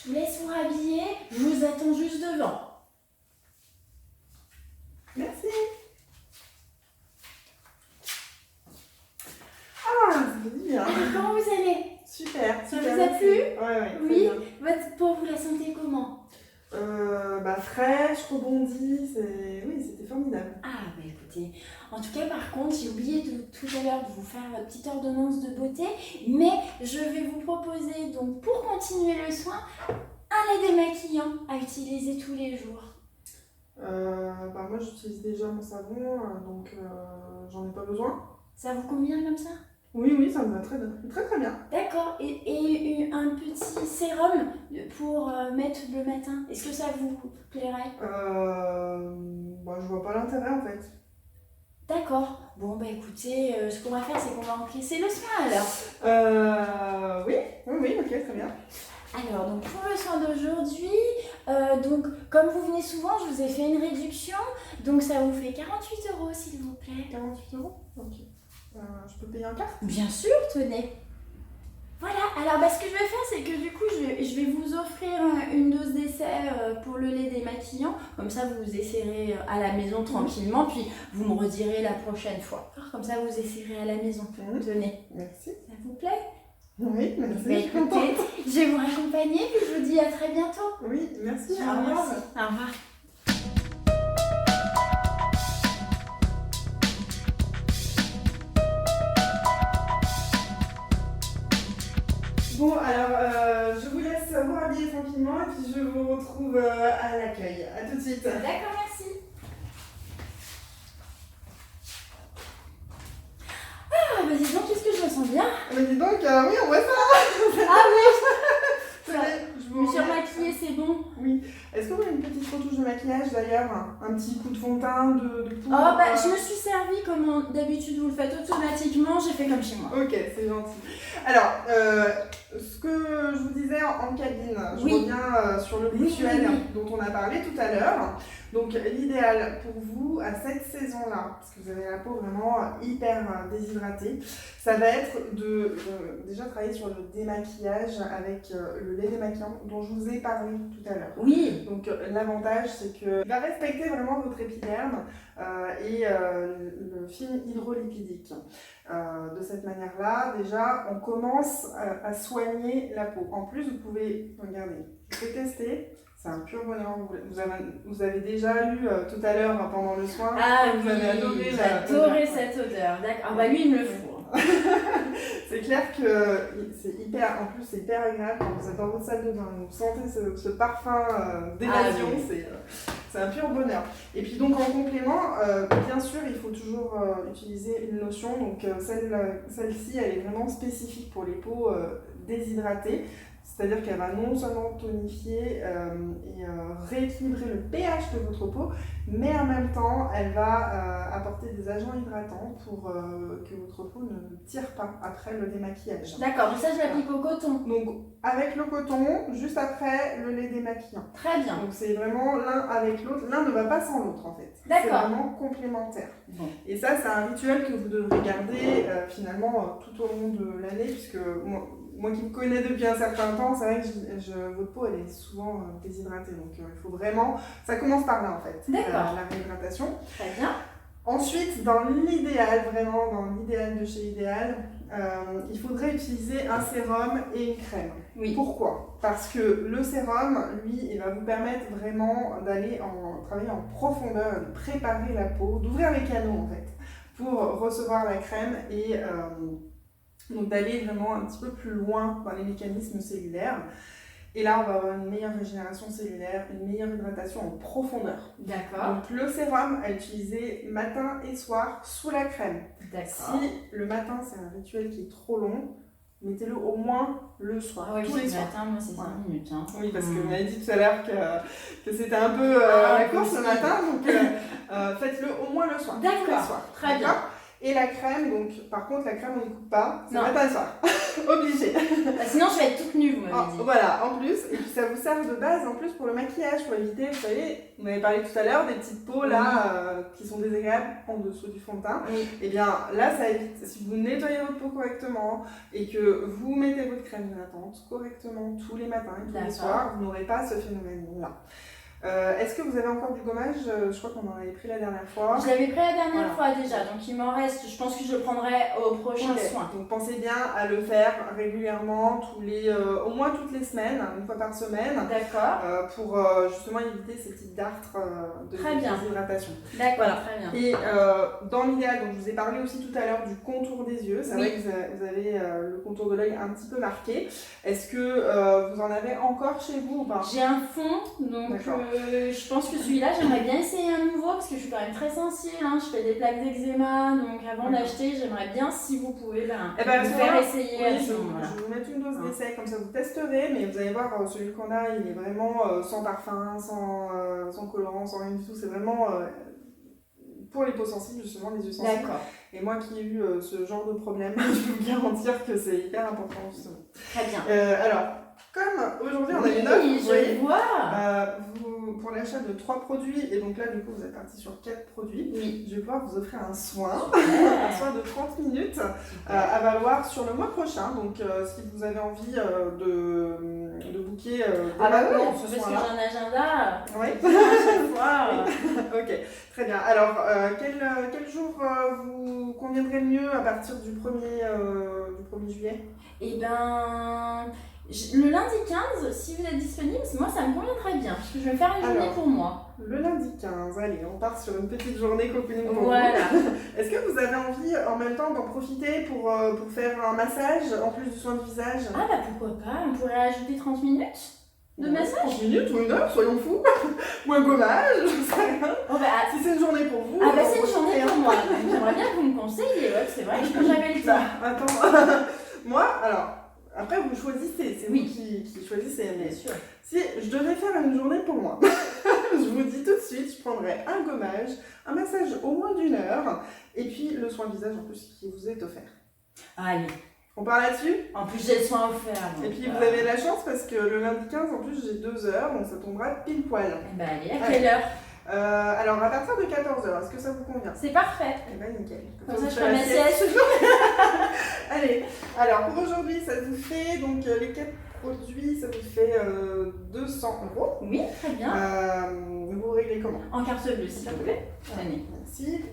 Je vous laisse vous rhabiller, je vous attends juste devant. Merci. Ah, ça fait du bien. Alors, comment vous allez? Super. Ça super, vous a merci. plu? Ouais, Oui. très bien. Votre peau, vous la sentez comment? Fraîche, rebondie, oui, c'était formidable. Ah, bah écoutez, en tout cas, par contre, j'ai oublié tout à l'heure de vous faire votre petite ordonnance de beauté, mais je vais vous proposer, donc, pour continuer le soin, un lait démaquillant à utiliser tous les jours. Moi j'utilise déjà mon savon, donc j'en ai pas besoin. Ça vous convient comme ça? Oui, ça me va très bien. Très très bien. D'accord, et un petit sérum pour mettre le matin, est-ce que ça vous plairait? Je vois pas l'intérêt en fait. D'accord, bon bah écoutez, ce qu'on va faire c'est qu'on va encaisser le soin alors. Oui, ok, très bien. Alors, donc pour le soin d'aujourd'hui, donc comme vous venez souvent, je vous ai fait une réduction, donc ça vous fait 48 € s'il vous plaît. 48 €. Ok. Je peux payer en carte? Bien sûr, tenez. Voilà, alors ce que je vais faire, c'est que du coup, je vais vous offrir une dose d'essai pour le lait démaquillant. Comme ça, vous essayerez à la maison tranquillement, puis vous me redirez la prochaine fois. Comme ça, vous essayerez à la maison. Tenez. Merci. Ça vous plaît? Oui, merci. Bah, écoutez, je vais vous raccompagner, puis je vous dis à très bientôt. Oui, merci. Au revoir. Au revoir. Bon, alors, je vous laisse vous rhabiller tranquillement et puis je vous retrouve à l'accueil. À tout de suite. D'accord, merci. Ah, bah dis donc, qu'est-ce que je me sens bien. Mais dis donc, oui, on voit ça. Ah oui, Je je me suis remaquillée, c'est bon. Oui. Est-ce que vous avez une petite retouche de maquillage d'ailleurs? Un petit coup de fond de teint, de poudre? Oh, bah je me suis servi comme d'habitude vous le faites automatiquement, j'ai fait comme chez moi. Ok, c'est gentil. Alors, ce que je vous disais en cabine, je reviens sur le rituel dont on a parlé tout à l'heure. Donc, l'idéal pour vous à cette saison-là, parce que vous avez la peau vraiment hyper déshydratée, ça va être de déjà travailler sur le démaquillage avec le lait démaquillant dont je vous ai parlé tout à l'heure. Oui. Donc, l'avantage, c'est qu'il va respecter vraiment votre épiderme et le film hydrolipidique. De cette manière-là, déjà, on commence à soigner la peau. En plus, vous pouvez, regardez, je peux tester, c'est un pur bonheur. Vous avez déjà eu tout à l'heure pendant le soin. Ah vous avez adoré j'adorais cette odeur. D'accord. Ah bah lui, il me le faut. C'est clair que c'est hyper, en plus c'est hyper agréable quand vous êtes dans votre salle de bain, vous sentez ce parfum d'évasion, c'est un pur bonheur. Et puis donc en complément, bien sûr il faut toujours utiliser une lotion, donc celle-ci elle est vraiment spécifique pour les peaux déshydratées. C'est-à-dire qu'elle va non seulement tonifier et rééquilibrer le pH de votre peau, mais en même temps, elle va apporter des agents hydratants pour que votre peau ne tire pas après le démaquillage. D'accord, donc ça je l'applique au coton. Donc avec le coton, juste après le lait démaquillant. Très bien. Donc c'est vraiment l'un avec l'autre, l'un ne va pas sans l'autre en fait. D'accord. C'est vraiment complémentaire. Bon. Et ça, c'est un rituel que vous devrez garder finalement tout au long de l'année, puisque moi qui me connais depuis un certain temps, c'est vrai que votre peau elle est souvent déshydratée, donc il faut vraiment, ça commence par là en fait, la réhydratation. Très bien. Ensuite, dans l'idéal, vraiment dans l'idéal de chez Idéal, il faudrait utiliser un sérum et une crème. Oui. Pourquoi? Parce que le sérum, lui, il va vous permettre vraiment d'aller travailler en profondeur, de préparer la peau, d'ouvrir les canaux en fait, pour recevoir la crème et donc d'aller vraiment un petit peu plus loin dans les mécanismes cellulaires. Et là, on va avoir une meilleure régénération cellulaire, une meilleure hydratation en profondeur. D'accord. Donc le sérum à utiliser matin et soir sous la crème. D'accord. Si le matin, c'est un rituel qui est trop long, mettez-le au moins le soir. Oui, tous les soirs. Le matin, moi, c'est 5 minutes. Hein. Oui, parce que vous m'avez dit tout à l'heure que c'était un peu la course le matin, donc faites-le au moins le soir. D'accord. Très bien. Et la crème, donc par contre la crème on ne coupe pas, c'est Non. matin et soir, obligé. Sinon je vais être toute nue, vous m'avez dit. Voilà, en plus, et puis ça vous sert de base en plus pour le maquillage, pour éviter, vous savez, on avait parlé tout à l'heure, des petites peaux là qui sont désagréables en dessous du fond de teint. Oui. Et bien là ça évite, si vous nettoyez votre peau correctement et que vous mettez votre crème hydratante correctement tous les matins et tous les soirs, vous n'aurez pas ce phénomène-là. Est-ce que vous avez encore du gommage? Je crois qu'on en avait pris la dernière fois. Je l'avais pris la dernière fois déjà, donc il m'en reste. Je pense que je le prendrai au prochain soin. Donc pensez bien à le faire régulièrement, au moins toutes les semaines, une fois par semaine. D'accord. Pour justement éviter ces petites dartres de déshydratation. D'accord, voilà. très bien. Et dans l'idéal, donc je vous ai parlé aussi tout à l'heure du contour des yeux. C'est vrai que vous avez le contour de l'œil un petit peu marqué. Est-ce que vous en avez encore chez vous ou pas? J'ai un fond, donc je pense que celui-là, j'aimerais bien essayer un nouveau parce que je suis quand même très sensible. Hein. Je fais des plaques d'eczéma, donc avant d'acheter, j'aimerais bien, si vous pouvez, vous faire essayer. Oui, je vais vous mettre une dose d'essai, comme ça vous testerez, mais vous allez voir, celui qu'on a, il est vraiment sans parfum, sans colorant, sans rien du tout. C'est vraiment pour les peaux sensibles, justement, les yeux sensibles. D'accord. Et moi qui ai eu ce genre de problème, je peux vous garantir que c'est hyper important, justement. Très bien. Alors, comme aujourd'hui on a une offre, vous voyez, vois. pour l'achat de 3 produits, et donc là du coup vous êtes parti sur 4 produits, je vais pouvoir vous offrir un soin, un soin de 30 minutes à valoir sur le mois prochain. Donc si vous avez envie de booker maintenant, parce que j'ai un agenda. Oui. À chaque fois. Ok, très bien. Alors quel jour vous conviendrait le mieux à partir du 1er juillet? Eh ben, le lundi 15, si vous êtes disponible, moi ça me convient très bien, parce que je vais me faire une journée pour moi. Le lundi 15, allez, on part sur une petite journée cocooning pour voilà. vous. Est-ce que vous avez envie en même temps d'en profiter pour faire un massage en plus du soin du visage? Ah bah pourquoi pas, on pourrait ajouter 30 minutes de massage? 30 minutes ou une heure, soyons fous. Ou un gommage, je sais rien. Oh bah, si c'est une journée pour vous. Ah bah c'est une journée pour moi, donc j'aimerais bien que vous me conseillez, c'est vrai que je peux jamais le temps. Attends, moi, alors, après vous choisissez, c'est vous qui choisissez. Mais sûr. Si je devais faire une journée pour moi, je vous dis tout de suite, je prendrais un gommage, un massage au moins d'1 heure, et puis le soin visage en plus qui vous est offert. Allez. On part là-dessus? En plus j'ai le soin offert. Et puis vous avez la chance parce que le lundi 15, en plus j'ai 2 heures, donc ça tombera pile poil. Eh ben allez, à quelle heure? Alors à partir de 14h, est-ce que ça vous convient? C'est parfait. Eh ben nickel. Comme ça je fais ma sieste. Allez, alors pour aujourd'hui ça vous fait, donc les 4 produits, ça vous fait 200 €. Oui, très bien. Vous réglez comment? En carte bleue s'il vous plaît. Tenez. Merci.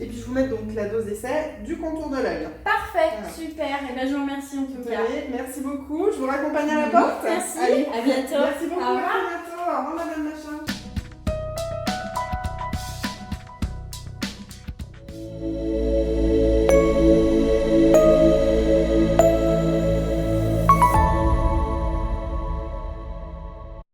Et puis je vous mets donc la dose d'essai du contour de l'œil. Parfait, super. Et ben je vous remercie en tout cas. Allez, merci beaucoup. Je vous raccompagne à la porte. Merci. Allez, à bientôt. Merci beaucoup. Au revoir. À bientôt. Au revoir madame Machin.